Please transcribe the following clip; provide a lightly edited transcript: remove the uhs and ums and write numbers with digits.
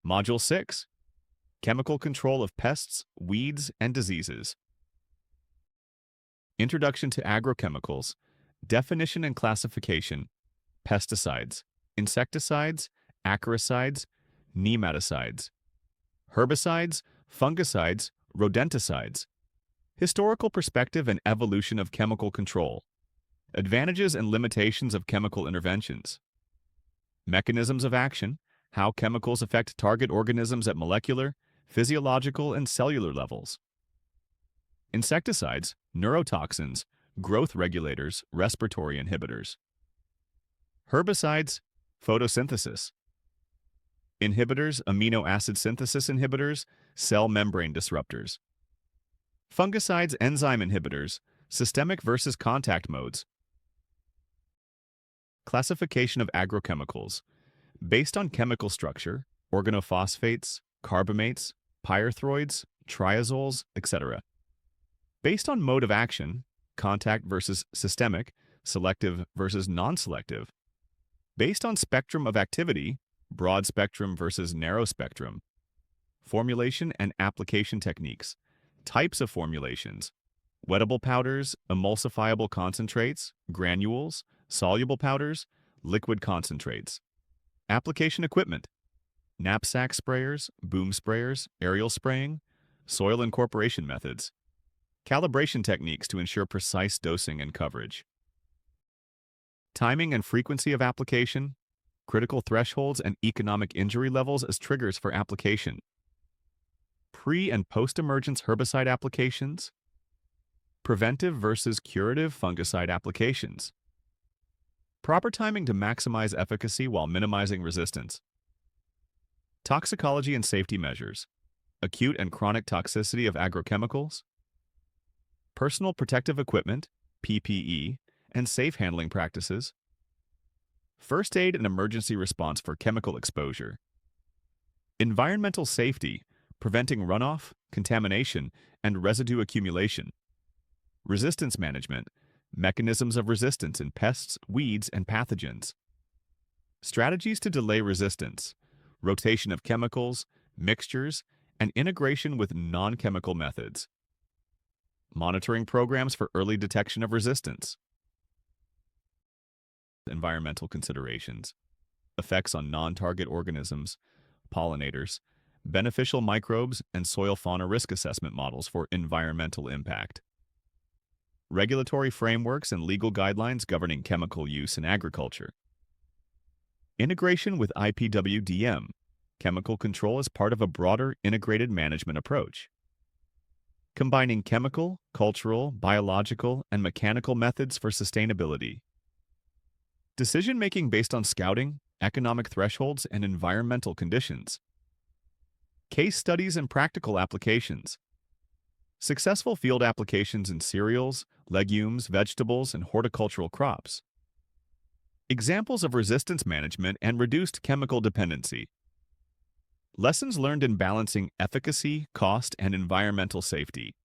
Module 6. Chemical control of pests, weeds, and diseases. Introduction to agrochemicals. Definition and classification. Pesticides, insecticides, acaricides, nematicides. Herbicides, fungicides, rodenticides. Historical perspective and evolution of chemical control. Advantages and limitations of chemical interventions. Mechanisms of action, how chemicals affect target organisms at molecular, physiological, and cellular levels. Insecticides, neurotoxins, growth regulators, respiratory inhibitors. Herbicides, photosynthesis. Inhibitors, amino acid synthesis inhibitors, cell membrane disruptors. Fungicides, enzyme inhibitors, systemic versus contact modes. Classification of agrochemicals. Based on chemical structure, organophosphates, carbamates, pyrethroids, triazoles, etc. Based on mode of action, contact versus systemic, selective versus non-selective. Based on spectrum of activity, broad spectrum versus narrow spectrum. Formulation and application techniques. Types of formulations. Wettable powders, emulsifiable concentrates, granules, soluble powders, liquid concentrates. Application equipment. Knapsack sprayers, boom sprayers, aerial spraying, soil incorporation methods. Calibration techniques to ensure precise dosing and coverage. Timing and frequency of application. Critical thresholds and economic injury levels as triggers for application. Pre- and post-emergence herbicide applications. Preventive versus curative fungicide applications. Proper timing to maximize efficacy while minimizing resistance. Toxicology and safety measures. Acute and chronic toxicity of agrochemicals. Personal protective equipment, PPE, and safe handling practices. First aid and emergency response for chemical exposure. Environmental safety, preventing runoff, contamination, and residue accumulation. Resistance management, mechanisms of resistance in pests, weeds, and pathogens. Strategies to delay resistance, rotation of chemicals, mixtures, and integration with non-chemical methods. Monitoring programs for early detection of resistance. Environmental considerations. Effects on non-target organisms, pollinators, beneficial microbes, and soil fauna risk assessment models for environmental impact. Regulatory frameworks and legal guidelines governing chemical use in agriculture. Integration with IPWDM, chemical control as part of a broader integrated management approach. Combining chemical, cultural, biological, and mechanical methods for sustainability. Decision-making based on scouting, economic thresholds, and environmental conditions. Case studies and practical applications. Successful field applications in cereals, legumes, vegetables, and horticultural crops. Examples of resistance management and reduced chemical dependency. Lessons learned in balancing efficacy, cost, and environmental safety.